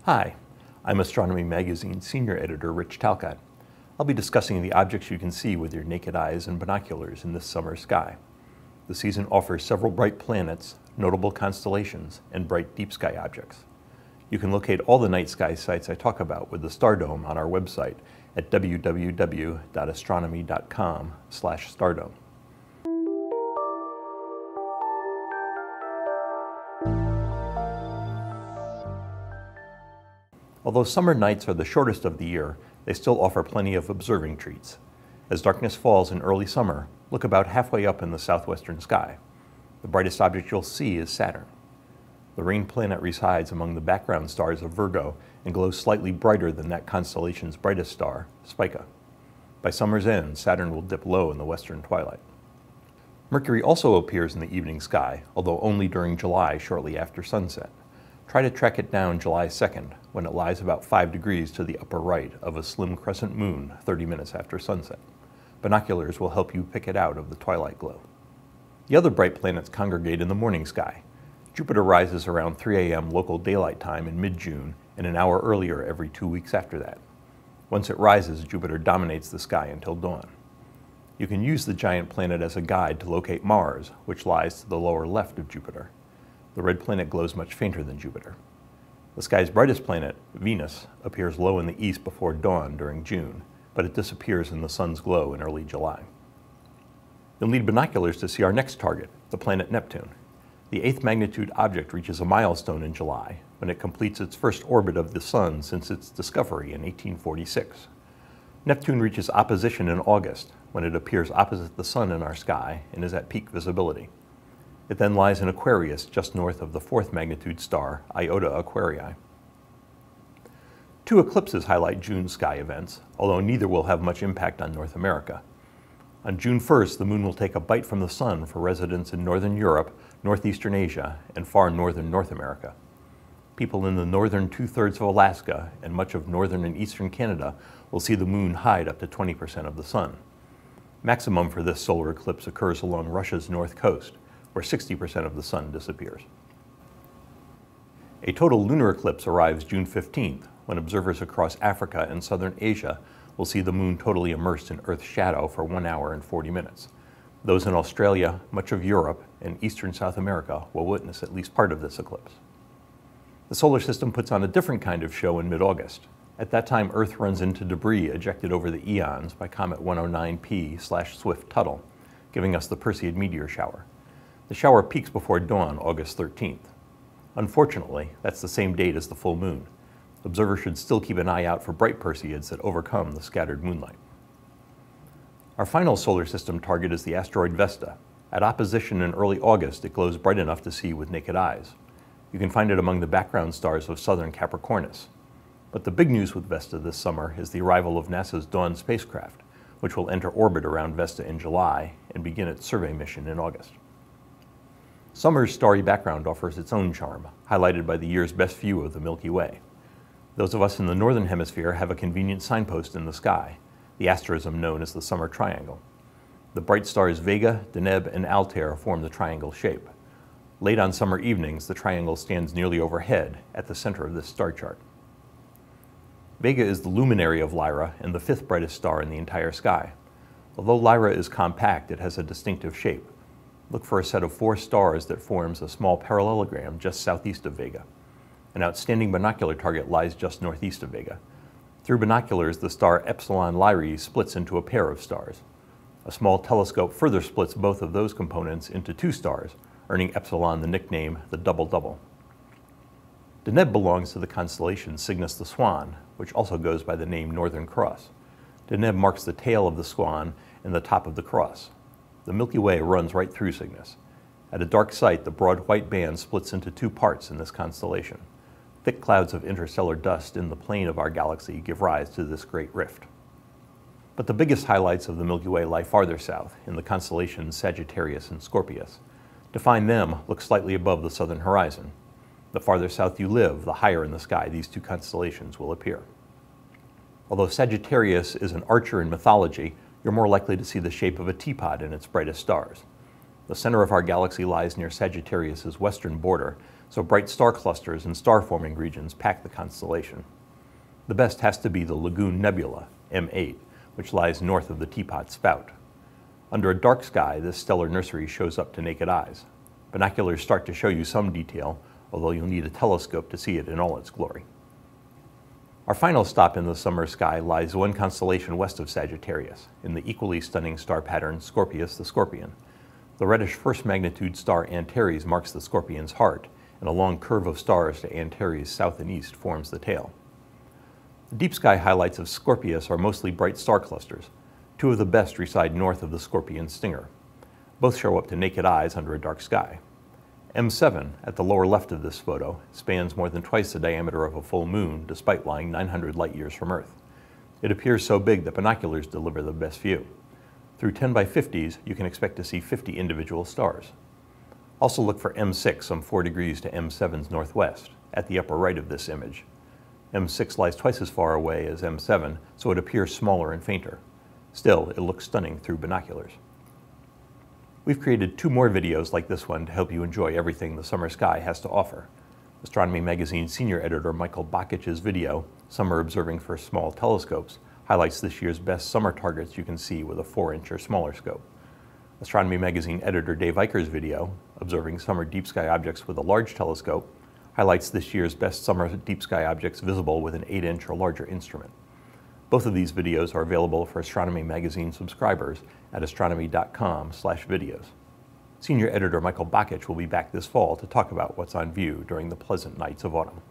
Hi, I'm Astronomy Magazine Senior Editor Rich Talcott. I'll be discussing the objects you can see with your naked eyes and binoculars in this summer sky. The season offers several bright planets, notable constellations, and bright deep sky objects. You can locate all the night sky sites I talk about with the Star Dome on our website at www.astronomy.com/stardome. Although summer nights are the shortest of the year, they still offer plenty of observing treats. As darkness falls in early summer, look about halfway up in the southwestern sky. The brightest object you'll see is Saturn. The rain planet resides among the background stars of Virgo and glows slightly brighter than that constellation's brightest star, Spica. By summer's end, Saturn will dip low in the western twilight. Mercury also appears in the evening sky, although only during July shortly after sunset. Try to track it down July 2nd, when it lies about 5 degrees to the upper right of a slim crescent moon 30 minutes after sunset. Binoculars will help you pick it out of the twilight glow. The other bright planets congregate in the morning sky. Jupiter rises around 3 a.m. local daylight time in mid-June and an hour earlier every 2 weeks after that. Once it rises, Jupiter dominates the sky until dawn. You can use the giant planet as a guide to locate Mars, which lies to the lower left of Jupiter. The red planet glows much fainter than Jupiter. The sky's brightest planet, Venus, appears low in the east before dawn during June, but it disappears in the sun's glow in early July. You'll need binoculars to see our next target, the planet Neptune. The 8th magnitude object reaches a milestone in July, when it completes its first orbit of the sun since its discovery in 1846. Neptune reaches opposition in August, when it appears opposite the sun in our sky and is at peak visibility. It then lies in Aquarius just north of the 4th magnitude star, Iota Aquarii. 2 eclipses highlight June's sky events, although neither will have much impact on North America. On June 1st, the moon will take a bite from the sun for residents in northern Europe, northeastern Asia, and far northern North America. People in the northern 2/3 of Alaska and much of northern and eastern Canada will see the moon hide up to 20% of the sun. Maximum for this solar eclipse occurs along Russia's north coast, where 60% of the sun disappears. A total lunar eclipse arrives June 15th, when observers across Africa and southern Asia will see the moon totally immersed in Earth's shadow for 1 hour and 40 minutes. Those in Australia, much of Europe, and eastern South America will witness at least part of this eclipse. The solar system puts on a different kind of show in mid-August. At that time, Earth runs into debris ejected over the eons by Comet 109P/Swift-Tuttle, giving us the Perseid meteor shower. The shower peaks before dawn, August 13th. Unfortunately, that's the same date as the full moon. Observers should still keep an eye out for bright Perseids that overcome the scattered moonlight. Our final solar system target is the asteroid Vesta. At opposition in early August, it glows bright enough to see with naked eyes. You can find it among the background stars of southern Capricornus. But the big news with Vesta this summer is the arrival of NASA's Dawn spacecraft, which will enter orbit around Vesta in July and begin its survey mission in August. Summer's starry background offers its own charm, highlighted by the year's best view of the Milky Way. Those of us in the northern hemisphere have a convenient signpost in the sky, the asterism known as the Summer Triangle. The bright stars Vega, Deneb, and Altair form the triangle shape. Late on summer evenings, the triangle stands nearly overhead at the center of this star chart. Vega is the luminary of Lyra and the 5th brightest star in the entire sky. Although Lyra is compact, it has a distinctive shape. Look for a set of 4 stars that forms a small parallelogram just southeast of Vega. An outstanding binocular target lies just northeast of Vega. Through binoculars, the star Epsilon Lyrae splits into a pair of stars. A small telescope further splits both of those components into 2 stars, earning Epsilon the nickname the Double-Double. Deneb belongs to the constellation Cygnus the Swan, which also goes by the name Northern Cross. Deneb marks the tail of the swan and the top of the cross. The Milky Way runs right through Cygnus. At a dark site, the broad white band splits into 2 parts in this constellation. Thick clouds of interstellar dust in the plane of our galaxy give rise to this great rift. But the biggest highlights of the Milky Way lie farther south, in the constellations Sagittarius and Scorpius. To find them, look slightly above the southern horizon. The farther south you live, the higher in the sky these 2 constellations will appear. Although Sagittarius is an archer in mythology, you're more likely to see the shape of a teapot in its brightest stars. The center of our galaxy lies near Sagittarius's western border, so bright star clusters and star-forming regions pack the constellation. The best has to be the Lagoon Nebula, M8, which lies north of the Teapot Spout. Under a dark sky, this stellar nursery shows up to naked eyes. Binoculars start to show you some detail, although you'll need a telescope to see it in all its glory. Our final stop in the summer sky lies one constellation west of Sagittarius, in the equally stunning star pattern Scorpius the Scorpion. The reddish first magnitude star Antares marks the Scorpion's heart, and a long curve of stars to Antares south and east forms the tail. The deep sky highlights of Scorpius are mostly bright star clusters. Two of the best reside north of the Scorpion stinger. Both show up to naked eyes under a dark sky. M7, at the lower left of this photo, spans more than twice the diameter of a full moon, despite lying 900 light-years from Earth. It appears so big that binoculars deliver the best view. Through 10 by 50s, you can expect to see 50 individual stars. Also look for M6 some 4 degrees to M7's northwest, at the upper right of this image. M6 lies twice as far away as M7, so it appears smaller and fainter. Still, it looks stunning through binoculars. We've created 2 more videos like this one to help you enjoy everything the summer sky has to offer. Astronomy Magazine senior editor Michael Bakich's video, Summer Observing for Small Telescopes, highlights this year's best summer targets you can see with a 4-inch or smaller scope. Astronomy Magazine editor Dave Eicher's video, Observing Summer Deep Sky Objects with a Large Telescope, highlights this year's best summer deep sky objects visible with an 8-inch or larger instrument. Both of these videos are available for Astronomy Magazine subscribers at astronomy.com/videos. Senior editor Michael Bakich will be back this fall to talk about what's on view during the pleasant nights of autumn.